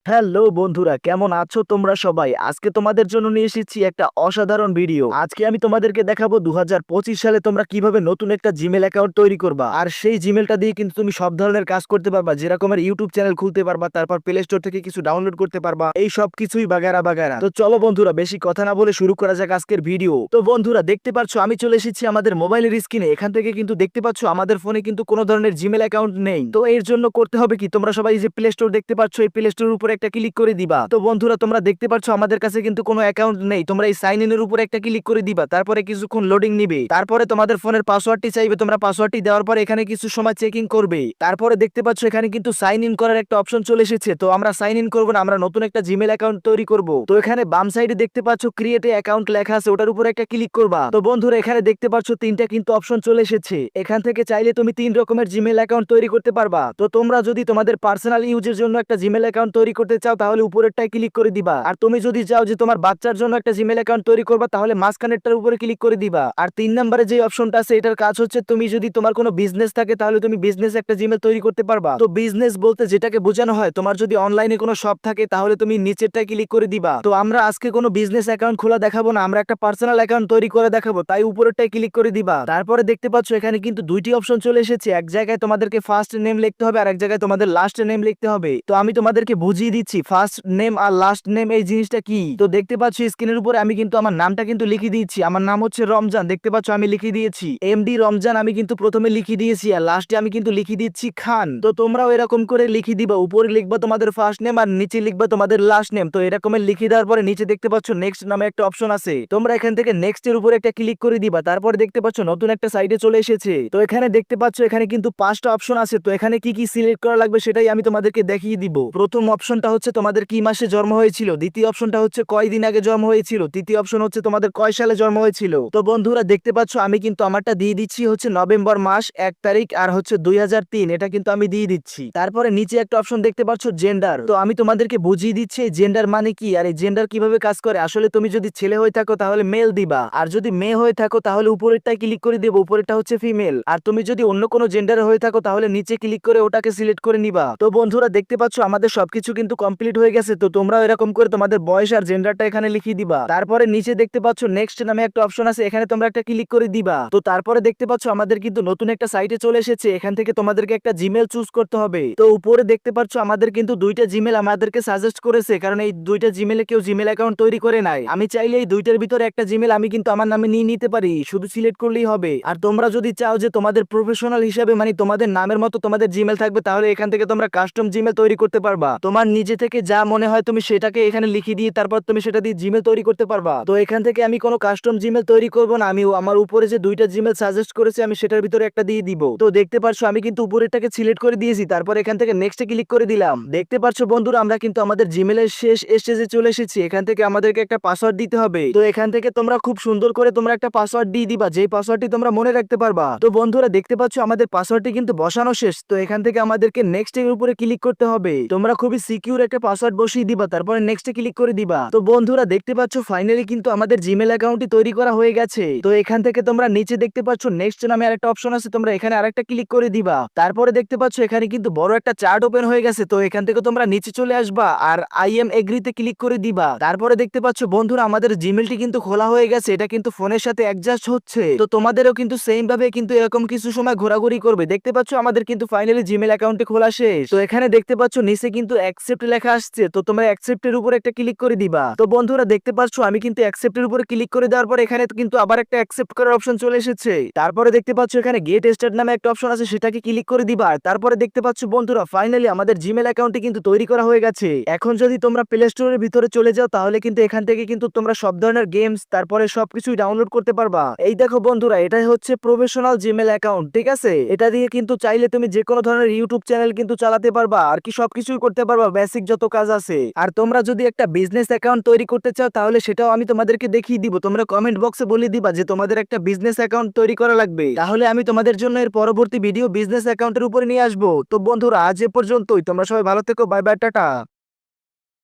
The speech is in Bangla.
হ্যালো বন্ধুরা, কেমন আছো তোমরা সবাই? আজকে তোমাদের জন্য নিয়ে এসেছি একটা অসাধারণ ভিডিও। আজকে আমি তোমাদেরকে দেখাবো 2025 সালে তোমরা কিভাবে নতুন একটা জিমেল অ্যাকাউন্ট তৈরি করবা। আর সেই জিমেলটা দিয়ে কিন্তু তুমি সব ধরনের কাজ করতে পারবা, যেরকমের ইউটিউব চ্যানেল খুলতে পারবা, তারপর প্লে স্টোর থেকে কিছু ডাউনলোড করতে পারবা, এই সব কিছুই বাগারা বাগারা। তো চলো বন্ধুরা, বেশি কথা না বলে শুরু করা যাক আজকের ভিডিও। তো বন্ধুরা, দেখতে পাচ্ছ আমি চলে এসেছি আমাদের মোবাইলের স্ক্রিনে। এখান থেকে কিন্তু দেখতে পাচ্ছ আমাদের ফোনে কিন্তু কোনো ধরনের জিমেল অ্যাকাউন্ট নেই। তো এর জন্য করতে হবে কি, তোমরা সবাই যে প্লে স্টোর দেখতে পাচ্ছ, এই প্লে স্টোরের উপরে একটা ক্লিক করে দিবা। তো বন্ধুরা, তোমরা দেখতে পাচ্ছ আমাদের কাছে কিন্তু কোনো অ্যাকাউন্ট নেই। তোমরা এই সাইন ইন এর উপরে একটা ক্লিক করে দিবা, তারপরে কিছুক্ষণ লোডিং নিবে, তারপরে তোমাদের ফোনের পাসওয়ার্ডটি চাইবে। তোমরা পাসওয়ার্ডটি দেওয়ার পরে এখানে কিছু সময় চেকিং করবে। তারপরে দেখতে পাচ্ছ এখানে কিন্তু সাইন ইন করার একটা অপশন চলে এসেছে। তো আমরা সাইন ইন করবো না, আমরা নতুন একটা জিমেল অ্যাকাউন্ট তৈরি করব। তো এখানে বাম সাইডে দেখতে পাচ্ছ ক্রিয়েট এ অ্যাকাউন্ট লেখা আছে, ওটার উপরে একটা ক্লিক করবা। তো বন্ধুরা, এখানে দেখতে পাচ্ছ তিনটা কিন্তু অপশন চলে এসেছে। এখান থেকে চাইলে তুমি তিন রকমের জিমেল অ্যাকাউন্ট তৈরি করতে পারবা। তো তোমরা যদি তোমাদের পার্সোনাল ইউজের জন্য একটা জিমেল অ্যাকাউন্ট তৈরি করতে চাও, তাহলে উপরেরটাই ক্লিক করে দিবা। আর তুমি যদি চাও যে তোমার বাচ্চার জন্য একটা জিমেল অ্যাকাউন্ট তৈরি করবা, তাহলে মাঝখানেরটার উপরে ক্লিক করে দিবা। আর তিন নম্বরে যে অপশনটা আছে, এটার কাজ হচ্ছে তুমি যদি তোমার কোনো বিজনেস থাকে, তাহলে তুমি বিজনেস একটা জিমেল তৈরি করতে পারবা। তো বিজনেস বলতে যেটাকে বোঝানো হয়, তোমার যদি অনলাইনে কোনো শপ থাকে, তাহলে তুমি নিচেরটাই ক্লিক করে দিবা। তো আমরা আজকে কোনো বিজনেস অ্যাকাউন্ট খোলা দেখাবো না, আমরা একটা পার্সোনাল অ্যাকাউন্ট তৈরি করে দেখাবো, তাই উপরেরটাই ক্লিক করে দিবা। তারপরে দেখতে পাচ্ছ এখানে কিন্তু দুইটি অপশন চলে এসেছে। এক জায়গায় তোমাদেরকে ফার্স্ট নেম লিখতে হবে, আর এক জায়গায় তোমাদের লাস্ট নেম লিখতে হবে। তো আমি তোমাদেরকে বুঝিয়ে দিচ্ছি ফার্স্ট নেম আর লাস্ট নেম এই জিনিসটা কি। তো দেখতে পাচ্ছ স্ক্রিনের উপরে আমি কিন্তু আমার নামটা কিন্তু লিখে দিয়েছি। আমার নাম হচ্ছে রমজান, দেখতে পাচ্ছ আমি লিখে দিয়েছি এমডি রমজান, আমি কিন্তু প্রথমে লিখে দিয়েছি, আর লাস্টে আমি কিন্তু লিখে দিচ্ছি খান। তো তোমরাও এরকম করে লিখে দিবা, উপরে লিখবা তোমাদের ফার্স্ট নেম আর নিচে লিখবা তোমাদের লাস্ট নেম। তো এরকমের লিখে দেওয়ার পরে নিচে দেখতে পাচ্ছ নেক্সট নামে একটা অপশন আছে, তোমরা এখান থেকে নেক্সট এর উপরে একটা ক্লিক করে দিবা। তারপরে দেখতে পাচ্ছ নতুন একটা সাইডে চলে এসেছে। তো এখানে দেখতে পাচ্ছ এখানে কিন্তু পাঁচটা অপশন আছে। তো এখানে কি কি সিলেক্ট করা লাগবে সেটাই আমি তোমাদেরকে দেখিয়ে দিব। প্রথম অপশনটা হচ্ছে তোমাদের কি মাসে জন্ম হয়েছিল, দ্বিতীয় অপশনটা হচ্ছে কয়দিন আগে জন্ম হয়েছিল, তৃতীয় অপশন হচ্ছে তোমাদের কয় সালে জন্ম হয়েছিল। তো বন্ধুরা দেখতে পাচ্ছ আমি কিন্তু আমারটা দিয়ে দিচ্ছি হচ্ছে নভেম্বর মাস 1 তারিখ, আর হচ্ছে 2003, এটা কিন্তু আমি দিয়ে দিচ্ছি। তারপরে নিচে একটা অপশন দেখতে পাচ্ছ জেন্ডার। তো আমি তোমাদেরকে বুঝিয়ে দিচ্ছি জেন্ডার মানে কি আর এই জেন্ডার কিভাবে কাজ করে। আসলে তুমি যদি ছেলে হয়ে থাকো তাহলে মেল দিবা, আর যদি মেয়ে হয়ে থাকো তাহলে উপরেরটাই ক্লিক করে দেবো, উপরেরটা হচ্ছে ফিমেল। আর তুমি যদি অন্য কোনো জেন্ডার হয়ে থাকো তাহলে নিচে ক্লিক করে ওটাকে সিলেক্ট করে নিবা। তো বন্ধুরা দেখতে পাচ্ছ আমাদের সবকিছু কিন্তু কমপ্লিট হয়ে গেছে। তো তোমরাও এরকম করে তোমাদের বয়স আর জেন্ডারটা এখানে লিখিয়ে দিবা। তারপরে নিচে দেখতে পাচ্ছ নেক্সট নামে একটা অপশন আছে, এখানে তোমরা একটা ক্লিক করে দিবা। তো তারপরে দেখতে পাচ্ছ আমাদের কিন্তু নতুন একটা সাইটে চলে এসেছে। এখান থেকে তোমাদেরকে একটা জিমেল চুজ করতে হবে। তো উপরে দেখতে পাচ্ছ আমাদের কিন্তু দুইটা জিমেল আমাদেরকে সাজেস্ট করেছে, কারণ এই দুইটা জিমেলে কেউ জিমেল অ্যাকাউন্ট তৈরি করে নাই। আমি চাইলে এই দুইটার ভিতরে একটা জিমেল আমি কিন্তু আমার নামে নিয়ে নিতে পারি, শুধু সিলেক্ট করলেই হবে। আর তোমরা যদি চাও যে তোমাদের প্রফেশনাল হিসাবে মানে তোমাদের নামের মতো তোমাদের জিমেল থাকবে, তাহলে এখান থেকে তোমরা কাস্টম জিমেল তৈরি করতে পারবা। তোমার নিজে থেকে যা মনে হয় তুমি সেটাকে এখানে লিখে দিয়ে তারপর তুমি সেটা দিয়ে জিমেল তৈরি করতে পারবা। তো এখান থেকে আমি কোনো কাস্টম জিমেল তৈরি করব না, আমি আমার উপরে যে দুইটা জিমেল সাজেস্ট করেছে আমি সেটার ভিতরে একটা দিয়ে দিব। তো দেখতে পারছো আমি কিন্তু উপরেরটাকে সিলেক্ট করে দিয়েছি, তারপর এখান থেকে নেক্সটে ক্লিক করে দিলাম। দেখতে পারছো বন্ধুরা, আমরা কিন্তু আমাদের জিমেলের শেষ স্টেজে চলে এসেছি। এখান থেকে আমাদেরকে একটা পাসওয়ার্ড দিতে হবে। তো এখান থেকে তোমরা খুব সুন্দর করে তোমরা একটা পাসওয়ার্ড দিয়ে দিবা, যেই পাসওয়ার্ডটি তোমরা মনে রাখতে পারবা। তো বন্ধুরা দেখতে পাচ্ছ আমাদের পাসওয়ার্ডটি কিন্তু বসানো শেষ। তো এখান থেকে আমাদেরকে নেক্সট এর উপরে ক্লিক করতে হবে। তোমরা খুবই সিকিউর একটা পাসওয়ার্ড বসিয়ে দিবা, তারপরে নেক্সটে ক্লিক করে দিবা। তো বন্ধুরা দেখতে পাচ্ছ ফাইনালি কিন্তু আমাদের জিমেল অ্যাকাউন্টটি তৈরি করা হয়ে গেছে। তো এখান থেকে তোমরা নিচে দেখতে পাচ্ছ নেক্সট নামে আরেকটা অপশন আছে, তোমরা এখানে আরেকটা ক্লিক করে দিবা। তারপরে দেখতে পাচ্ছ এখানে কিন্তু বড় একটা চার্ট ওপেন হয়ে গেছে। তো এখান থেকে তোমরা নিচে চলে আসবা আর আই এম এগ্রিতে ক্লিক করে দিবা। তারপরে দেখতে পাচ্ছ বন্ধুরা আমাদের জিমেলটি কিন্তু খোলা হয়ে গেছে, এটা কিন্তু ফোনের সাথে অ্যাডজাস্ট হচ্ছে। তো তোমাদেরও কিন্তু সেম ভাবে কিন্তু এরকম কিছু সময় ঘোরাঘুরি করবে। দেখতে পাচ্ছ আমাদের কিন্তু ফাইনালি জিমেল অ্যাকাউন্টে খোলা শেষ। তো এখানে দেখতে পাচ্ছ নিচে কিন্তু অ্যাকসেপ্ট লেখা আসছে, তো তোমরা অ্যাকসেপ্টের উপর একটা ক্লিক করে দিবা। তো বন্ধুরা দেখতে পাচ্ছ আমি কিন্তু অ্যাকসেপ্টের উপরে ক্লিক করে দেওয়ার পর এখানে কিন্তু আবার একটা অ্যাকসেপ্ট করার অপশন চলে এসেছে। তারপরে দেখতে পাচ্ছ এখানে গেট স্টার্ট নামে একটা অপশন আছে, সেটাকে ক্লিক করে দিবা। তারপরে দেখতে পাচ্ছ বন্ধুরা ফাইনালি আমাদের জিমেল অ্যাকাউন্টটি কিন্তু তৈরি করা হয়ে গেছে। এখন যদি তোমরা প্লে স্টোরের ভিতরে চলে যাও, তাহলে কিন্তু এখান থেকে কিন্তু তোমরা সব ধরনের গেমস তারপরে সবকিছুই ডাউনলোড করতে পারবা। এই দেখো বন্ধুরা, এটাই হচ্ছে প্রফেশনাল জিমেল অ্যাকাউন্ট, ঠিক আছে? এটা দিয়ে কিন্তু চাইলে তুমি যে কোনো ধরনের ইউটিউব চ্যানেল কিন্তু চালাতে পারবা, আর কি সবকিছুই করতে পারবা, বেসিক যত কাজ আছে। আর তোমরা যদি একটা বিজনেস অ্যাকাউন্ট তৈরি করতে চাও, তাহলে সেটাও আমি তোমাদেরকে দেখিয়ে দিব। তোমরা কমেন্ট বক্সে বলে দিবা যে তোমাদের একটা বিজনেস অ্যাকাউন্ট তৈরি করা লাগবে, তাহলে আমি তোমাদের জন্য এর পরবর্তী ভিডিও বিজনেস অ্যাকাউন্টের উপরে নিয়ে আসবো। তো বন্ধুরা আজ এ পর্যন্তই, তোমরা সবাই ভালো থেকো, বাই বাই, টাটা।